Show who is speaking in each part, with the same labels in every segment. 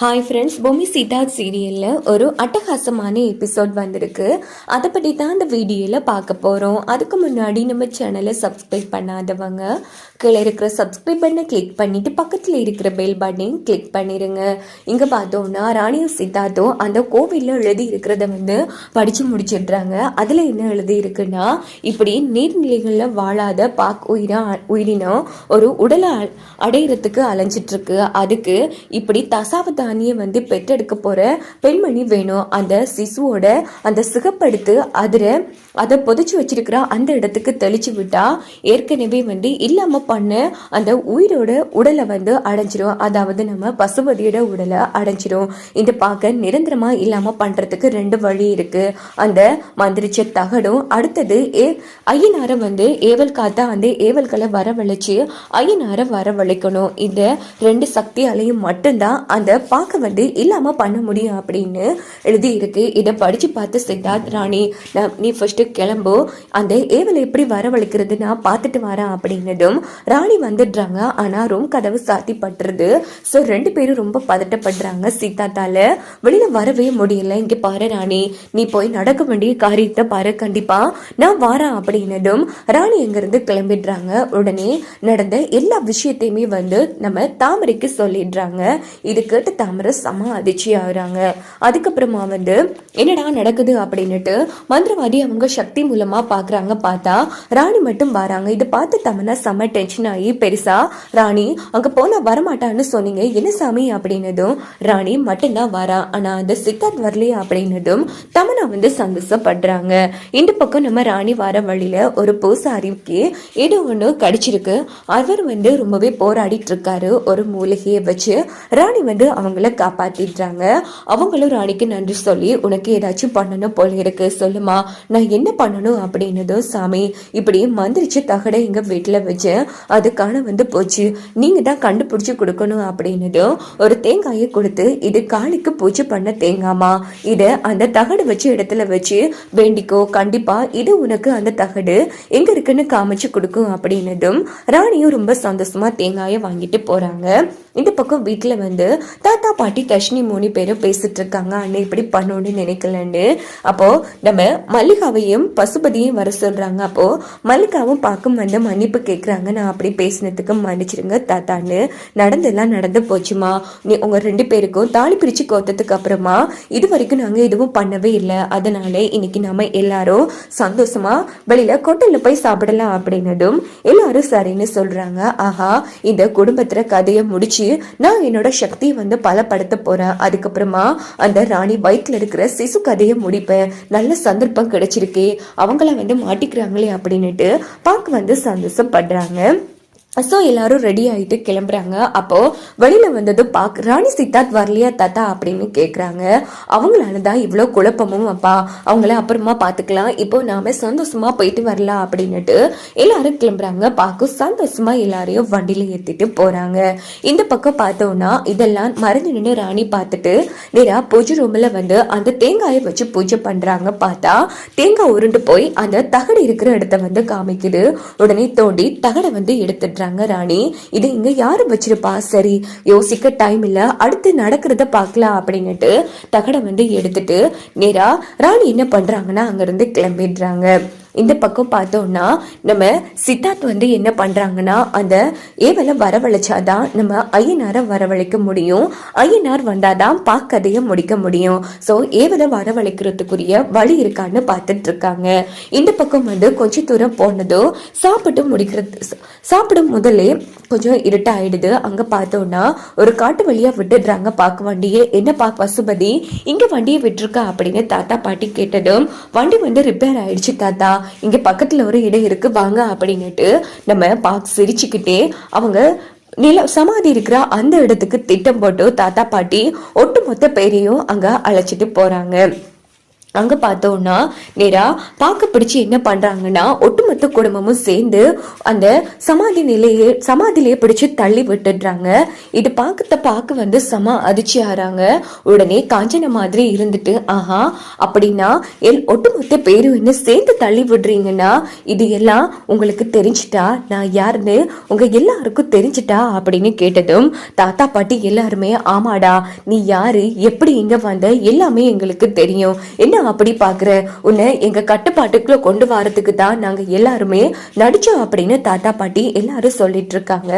Speaker 1: Hi friends, Bommi Sita சீரியலில் ஒரு அட்டகாசமான எபிசோட் வந்திருக்கு. அதை பற்றி தான் அந்த வீடியோவில் பார்க்க போகிறோம். அதுக்கு முன்னாடி நம்ம சேனலை சப்ஸ்கிரைப் பண்ணாதவங்க கீழே இருக்கிற சப்ஸ்கிரைப் பண்ணை கிளிக் பண்ணிவிட்டு பக்கத்தில் இருக்கிற பெல் பட்டனையும் கிளிக் பண்ணிடுங்க. இங்கே பார்த்தோன்னா ராணியும் சித்தார்த்தும் அந்த கோவிலில் எழுதி இருக்கிறத படித்து முடிச்சிடுறாங்க. அதில் என்ன எழுதி இருக்குன்னா, இப்படி நீர்நிலைகளில் வாழாத உயிரினம் ஒரு உடலை அடையிறதுக்கு அலைஞ்சிட்ருக்கு. அதுக்கு இப்படி தசாவதானியை பெற்றெடுக்க போற பெண்மணி வேணும். அந்த சிசுவோட அந்த சிகப்படுத்து அதை பொதிச்சு வச்சிருக்கிற அந்த இடத்துக்கு தெளிச்சு விட்டா ஏற்கனவே இல்லாம பண்ண அந்த உயிரோட உடலை அடைஞ்சிரும். அதாவது நம்ம பசுபதியோட உடலை அடைஞ்சிரும். இந்த பார்க்க நிரந்தரமா இல்லாம பண்றதுக்கு ரெண்டு வழி இருக்கு. அந்த மந்திரிச்ச தகடும், அடுத்தது ஐயனார ஏவல் காத்தா அந்த ஏவல்களை வரவழைச்சு ஐயனார வரவழைக்கணும். இந்த ரெண்டு சக்தியாலையும் மட்டும்தான் அந்த பார்க்க இல்லாம பண்ண முடியும் அப்படின்னு எழுதி இருக்கு. இதை படிச்சு பார்த்து சித்தார்த், ராணி நீ ஃபர்ஸ்ட் கிளம்பு, அந்த ஏவலை எப்படி வரவழைக்கிறது நான் பார்த்துட்டு வரேன் அப்படின்னதும் ராணி வந்துடுறாங்க. ஆனா ரூம் கதவு சாத்தி பட்டுருது. ஸோ ரெண்டு பேரும் ரொம்ப பதட்டப்படுறாங்க. சித்தார்த்தால வெளியில வரவே முடியல. இங்க பாரு ராணி, நீ போய் நடக்க வேண்டிய காரியத்தை பாரு, கண்டிப்பா நான் வரேன் அப்படின்னதும் ராணி எங்கிருந்து கிளம்பிடுறாங்க. உடனே நடந்த எல்லா விஷயத்தையுமே நம்ம தாமரைக்கு சொல்லிடுறாங்க. இது கேட்டு தாமரை செம அதிர்ச்சி ஆகுறாங்க. அதுக்கப்புறமா என்னடா நடக்குது அப்படின்னுட்டு மந்திரவாதி அவங்க சக்தி மூலமா பாக்குறாங்க. பார்த்தா ராணி மட்டும் வராங்க. இதை பார்த்து தமனா செம டென்ஷன் ஆகி, பெருசா ராணி அங்க போனா வரமாட்டான்னு சொன்னீங்க, என்ன சாமி அப்படின்னதும் ராணி மட்டும்தான் வரா, ஆனா அந்த சித்தார்த் வரலையா அப்படின்னதும் தமனா சந்தோஷப்படுறாங்க. இந்த பக்கம் நம்ம ராணி வர வழியில ஒரு பூசாரிக்கு ஏதோ ஒண்ணு கடிச்சிருக்கு. அவர் ரொம்பவே போராடிட்டு இருக்காரு. ஒரு மூலிகையை வச்சு ராணி அவங்கள காப்பாத்திடுறாங்க. அவங்களும் ராணிக்கு நன்றி சொல்லி, உனக்கு ஏதாச்சும் பண்ணணும் போல இருக்கு, சொல்லுமா நான் என்ன பண்ணணும் அப்படின்னதும், சாமி இப்படி மந்திரிச்சு தகடை எங்க வீட்டுல வச்சு அது காண போச்சு, நீங்க தான் கண்டுபிடிச்சு கொடுக்கணும் அப்படின்னதும் ஒரு தேங்காயை கொடுத்து, இது காளிக்கு பூஜை பண்ண தேங்காமா, இத அந்த தகடு வச்சு இடத்துல வச்சு வேண்டிக்கோ, கண்டிப்பா இது உனக்கு அந்த தகடு எங்க இருக்குன்னு காமிச்சு கொடுக்கும் அப்படின்னதும் ராணியும் ரொம்ப சந்தோஷமா தேங்காயை வாங்கிட்டு போறாங்க. இந்த பக்கம் வீட்டுல தாத்தா பாட்டி தர்ஷினி 3 பேரும் பேசிட்டு இருக்காங்க. அண்ணன் இப்படி பண்ணணும்னு நினைக்கலன்னு. அப்போ நம்ம மல்லிகாவையும் பசுபதியும் வர சொல்றாங்க. அப்போ மல்லிகாவும் பார்க்கும் மன்னிப்பு கேட்கறாங்க. நான் அப்படி பேசினதுக்கு மன்னிச்சிருங்க தாத்தான்னு, நடந்தெல்லாம் நடந்து போச்சுமா, நீ உங்க 2 பேருக்கும் தாலி பிரிச்சு கோத்ததுக்கு அப்புறமா இது வரைக்கும் நாங்க எதுவும் பண்ணவே இல்லை, அதனால இன்னைக்கு நாம எல்லாரும் சந்தோஷமா வெளியில ஹோட்டல்ல போய் சாப்பிடலாம் அப்படின்னதும் எல்லாரும் சரின்னு சொல்றாங்க. ஆஹா, இந்த குடும்பத்துல கதையை முடிச்சு நான் என்னோட சக்தி பலப்படுத்த போறேன். அதுக்கப்புறமா அந்த ராணி வயிற்றுல இருக்கிற சிசு கதையை முடிப்பேன். நல்ல சந்தர்ப்பம் கிடைச்சிருக்கே, அவங்கள மாட்டிக்கிறாங்களே அப்படின்னுட்டு பார்க்க சந்தோஷப்படுறாங்க. ஸோ எல்லாரும் ரெடி ஆகிட்டு கிளம்புறாங்க. அப்போ வெளியில ராணி சித்தார்த் வரலையா தாத்தா அப்படின்னு கேட்குறாங்க. அவங்களால தான் இவ்வளோ குழப்பமும், அப்பா அவங்கள அப்புறமா பார்த்துக்கலாம், இப்போ நாம சந்தோஷமா போயிட்டு வரலாம் அப்படின்னுட்டு எல்லாரும் கிளம்புறாங்க. பார்க்க சந்தோஷமா எல்லாரையும் வண்டியில ஏற்றிட்டு போறாங்க. இந்த பக்கம் பார்த்தோம்னா இதெல்லாம் மறைஞ்சு நின்று ராணி பார்த்துட்டு நேரா பூஜை ரூம்ல அந்த தேங்காயை வச்சு பூஜை பண்றாங்க. பார்த்தா தேங்காய் உருண்டு போய் அந்த தகடு இருக்கிற இடத்த காமிக்குது. உடனே தோண்டி தகடை எடுத்துடுறாங்க. ராணி இது இங்க யாரு வச்சிருப்பா, சரி யோசிக்க டைம் இல்ல, அடுத்து நடக்கிறத பார்க்கலாம் அப்படின்னுட்டு தகடை எடுத்துட்டு நேரா ராணி என்ன பண்றாங்கன்னா அங்க இருந்து கிளம்பிடுறாங்க. இந்த பக்கம் பார்த்தோம்னா நம்ம சித்தார்த் என்ன பண்றாங்கன்னா, அந்த ஏவலை வரவழைச்சாதான் நம்ம ஐயனாரை வரவழைக்க முடியும், ஐயனார் வந்தாதான் கதையை முடிக்க முடியும். ஸோ ஏவலை வரவழைக்கிறதுக்குரிய வழி இருக்கான்னு பார்த்துட்டு இருக்காங்க. இந்த பக்கம் கொஞ்சம் தூரம் போனதும் சாப்பிடும் முதலே கொஞ்சம் இருட்டாயிடுது. அங்க பார்த்தோம்னா ஒரு காட்டு வழியா விட்டுடுறாங்க பார்க்க வண்டியை. என்ன பசுபதி இங்க வண்டியை விட்டுருக்கா அப்படின்னு தாத்தா பாட்டி கேட்டதும், வண்டி ரிப்பேர் ஆயிடுச்சு தாத்தா, இங்க பக்கத்துல ஒரு இடம் இருக்கு வாங்க அப்படின்னுட்டு நம்ம சிரிச்சுக்கிட்டே அவங்க சமாதி இருக்கிற அந்த இடத்துக்கு திட்டம் போட்டு தாத்தா பாட்டி ஒட்டுமொத்த பேரையும் அங்க அழைச்சிட்டு போறாங்க. அங்க பார்த்தோம்னா நேரா பார்க்க பிடிச்சு என்ன பண்றாங்கன்னா ஒட்டுமொத்த குடும்பமும் சேர்ந்து அந்த சமாதிலேயே பிடிச்சு தள்ளி விட்டுடுறாங்க. இது பார்க்க வந்து அதிர்ச்சி ஆறாங்க. உடனே காஞ்சன மாதிரி இருந்துட்டு ஆஹா அப்படின்னா ஒட்டுமொத்த பேரும் என்ன சேர்ந்து தள்ளி விடுறீங்கன்னா இது எல்லாம் உங்களுக்கு தெரிஞ்சிட்டா, நான் யாருன்னு உங்க எல்லாருக்கும் தெரிஞ்சிட்டா அப்படின்னு கேட்டதும் தாத்தா பாட்டி எல்லாருமே ஆமாடா, நீ யாரு, எப்படி இங்க வந்த, எல்லாமே எங்களுக்கு தெரியும், என்ன அப்படி பாக்குற, உன்னை எங்க கட்டுப்பாட்டுக்குள்ள கொண்டு வரதுக்கு தான் நாங்க எல்லாருமே நடிச்சோம் அப்படின்னு தாத்தா பாட்டி எல்லாரும் சொல்லிட்டு இருக்காங்க.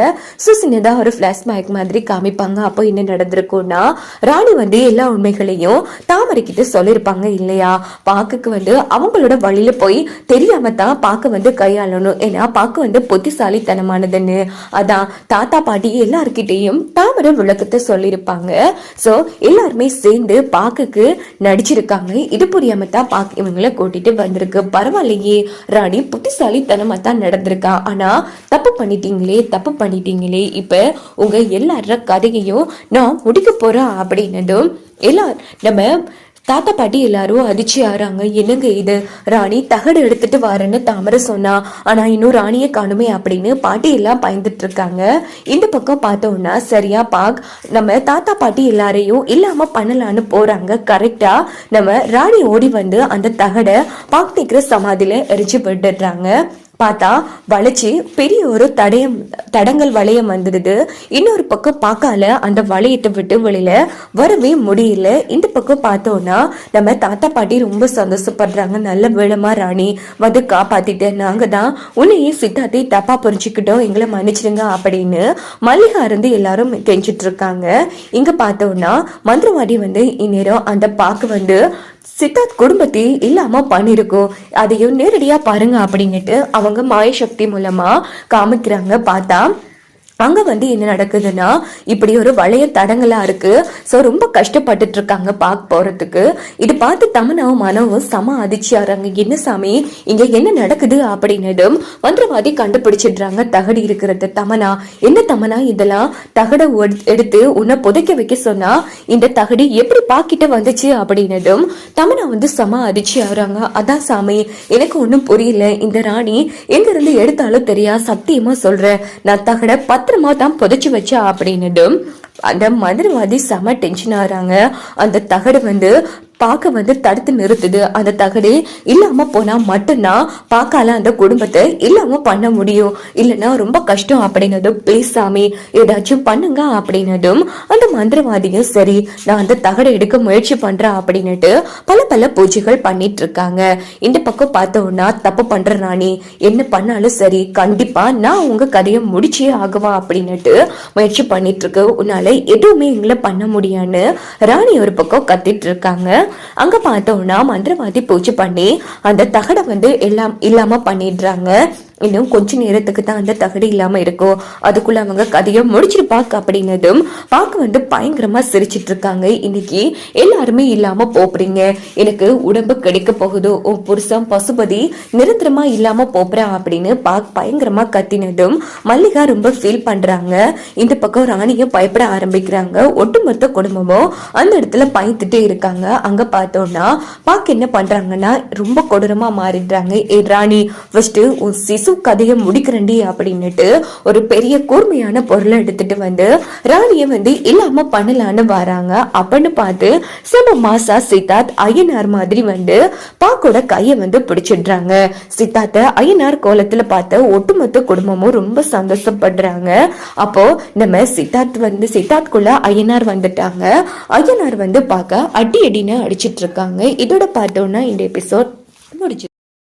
Speaker 1: சின்னதா ஒரு பிளாஷ்பேக் மாதிரி காமிப்பாங்க. அப்போ என்ன நடந்திருக்கும்னா ராணி வந்து எல்லா உண்மைகளையும் தாமரை கிட்ட சொல்லிருப்பாங்க இல்லையா. பாக்குக்கு வந்து அவங்களோட வழியில போய் தெரியாம தான் பாக்க வந்து கையாளணும், ஏன்னா பாக்க வந்து புத்திசாலித்தனமானதுன்னு. அதான் தாத்தா பாட்டி எல்லார்கிட்டையும் தாமரை விளக்கத்தை சொல்லியிருப்பாங்க. சோ எல்லாருமே சேர்ந்து பாக்குக்கு நடிச்சிருக்காங்க. இது புரியாம தான் பாக்க இவங்களை கூட்டிட்டு வந்திருக்கு. பரவாயில்லையே, ராணி புத்திசாலித்தனமா தான் நடந்திருக்கா. ஆனா தப்பு பண்ணிட்டீங்களே, இப்ப உங்க எல்லார கதையையும் நான் முடிக்க போறேன் அப்படின்னதும் நம்ம தாத்தா பாட்டி எல்லாரும் அதிர்ச்சி ஆறாங்க. என்னங்க இது, ராணி தகடு எடுத்துட்டு வரேன்னு தாமரை சொன்னா, ஆனா இன்னும் ராணியை காணுமே அப்படின்னு பாட்டி எல்லாம் பயந்துட்டு இருக்காங்க. இந்த பக்கம் பார்த்தோம்னா சரியா நம்ம தாத்தா பாட்டி எல்லாரையும் இல்லாம பண்ணலான்னு போறாங்க. கரெக்டா நம்ம ராணி ஓடி வந்து அந்த தகடை நிக்கிற சமாதியில எரிச்சு விட்டுடுறாங்க. பார்த்தா வளைச்சி பெரிய ஒரு தடங்கல் வளையம் வந்துடுது. இன்னொரு பக்கம் பார்க்கால அந்த வளையத்தை விட்டு வெளியில வரவே முடியல. இந்த பக்கம் பார்த்தோம்னா நம்ம தாத்தா பாட்டி ரொம்ப சந்தோஷப்படுறாங்க. நல்ல வேளமா ராணி வந்து காப்பாத்திட்டு, நாங்க தான் உன்னையே சித்தாத்தை தப்பா புரிஞ்சுக்கிட்டோம், எங்களை மன்னிச்சிடுங்க அப்படின்னு மல்லிகா இருந்து எல்லாரும் கெஞ்சிட்டு இருக்காங்க. இங்க பார்த்தோம்னா மந்திரவாதி வந்து இந்நேரம் அந்த பாக்கு வந்து சித்தார்த் குடும்பத்தை இல்லாம பண்ணிருக்கோம், அதையும் நேரடியா பாருங்க அப்படின்னுட்டு அவங்க மாய சக்தி மூலமா காமிக்கிறாங்க. பார்த்தா அங்க வந்து என்ன நடக்குதுன்னா இப்படி ஒரு வளைய தடங்களா இருக்கு. சோ ரொம்ப கஷ்டப்பட்டுட்டு இருக்காங்க பார்க்க போறதுக்கு. இது பார்த்து தமனாவும் மனவும் சம அதிர்ச்சி ஆறாங்க. என்ன சாமி இங்க என்ன நடக்குது அப்படின்னதும் மந்திரவாதி கண்டுபிடிச்சிடுறாங்க தகடு இருக்கிறது. தமனா இதெல்லாம் தகட எடுத்து உன்னை புதைக்க வைக்க சொன்னா இந்த தகடு எப்படி பாக்கிட்ட வந்துச்சு அப்படின்னதும் தமனா வந்து சம அதிர்ச்சி ஆறாங்க. அதான் சாமி எனக்கு ஒண்ணும் புரியல, இந்த ராணி எங்க இருந்து எடுத்தாலும் தெரியா, சத்தியமா சொல்றேன், நான் தகட பத்திரமா தான் புதைச்சு வச்சா அப்படின்னதும் அந்த மந்திரவாதி செம டென்ஷன் ஆறாங்க. அந்த தகடு வந்து பார்க்க வந்து தடுத்து நிறுத்துது. அந்த தகடு இல்லாம போனா மட்டும்தான் பார்க்கால அந்த குடும்பத்தை இல்லாம பண்ண முடியும், இல்லைன்னா ரொம்ப கஷ்டம் அப்படின்னதும் ப்ளீஸ் சாமி ஏதாச்சும் பண்ணுங்க அப்படின்னதும் அந்த மந்திரவாதியும் சரி நான் அந்த தகடை எடுக்க முயற்சி பண்றேன் அப்படின்னுட்டு பல பூஜைகள் பண்ணிட்டு இருக்காங்க. இந்த பக்கம் பார்த்தோம்னா தப்பு பண்ற ராணி என்ன பண்ணாலும் சரி கண்டிப்பா நான் உங்க கதையை முடிச்சே ஆகுவா அப்படின்னுட்டு முயற்சி பண்ணிட்டு இருக்கு. உன்னால எதுவுமே எங்களை பண்ண முடியான்னு ராணி ஒரு பக்கம் கத்திட்டு இருக்காங்க. அங்க பார்த்தோம்னா மந்திரவாதி பூஜை பண்ணி அந்த தகடை வந்து எல்லாம் இல்லாம பண்ணிடுறாங்க. இன்னும் கொஞ்ச நேரத்துக்கு தான் அந்த தகடு இல்லாம இருக்கும், அதுக்குள்ள அவங்க கதையை முடிச்சிருப்பாங்க அப்படின்னதும் பார்க்க வந்து பயங்கரமா சிரிச்சிட்டு இருக்காங்க. இன்னைக்கு எல்லாருமே இல்லாம போறீங்க, எனக்கு உடம்பு கிடைக்க போகுது, உன் புருஷன் பசுபதி நிரந்தரமா இல்லாம போறேன் அப்படின்னு பயங்கரமா கத்தினதும் மல்லிகா ரொம்ப ஃபீல் பண்றாங்க. இந்த பக்கம் ராணியும் பயப்பட ஆரம்பிக்கிறாங்க. ஒட்டுமொத்த குடும்பமும் அந்த இடத்துல பயந்துட்டே இருக்காங்க. அங்க பார்த்தோம்னா என்ன பண்றாங்கன்னா ரொம்ப கொடூரமா மாறிடுறாங்க. ஏ ராணி ஃபர்ஸ்ட் உன் கதையை முடிக்கிறண்டி அப்படின்னுட்டு ஒரு பெரிய கூர்மையான பொருளை எடுத்துட்டு வந்து ராணிய வந்து இல்லாம பண்ணலான்னு வராங்க. அப்படின்னு பார்த்து செம மாசா சித்தார்த் ஐயனார் மாதிரி வந்து பாக்கோட கைய வந்து பிடிச்சிடுறாங்க. சித்தார்த்த ஐயனார் கோலத்துல பார்த்த ஒட்டுமொத்த குடும்பமும் ரொம்ப சந்தோஷப்படுறாங்க. அப்போ நம்ம சித்தார்த்துக்குள்ள ஐயனார் வந்துட்டாங்க. ஐயனார் வந்து பார்க்க அடின்னு அடிச்சிட்டு இருக்காங்க. இதோட பார்த்தோம்னா இந்த எபிசோட் முடிச்சு.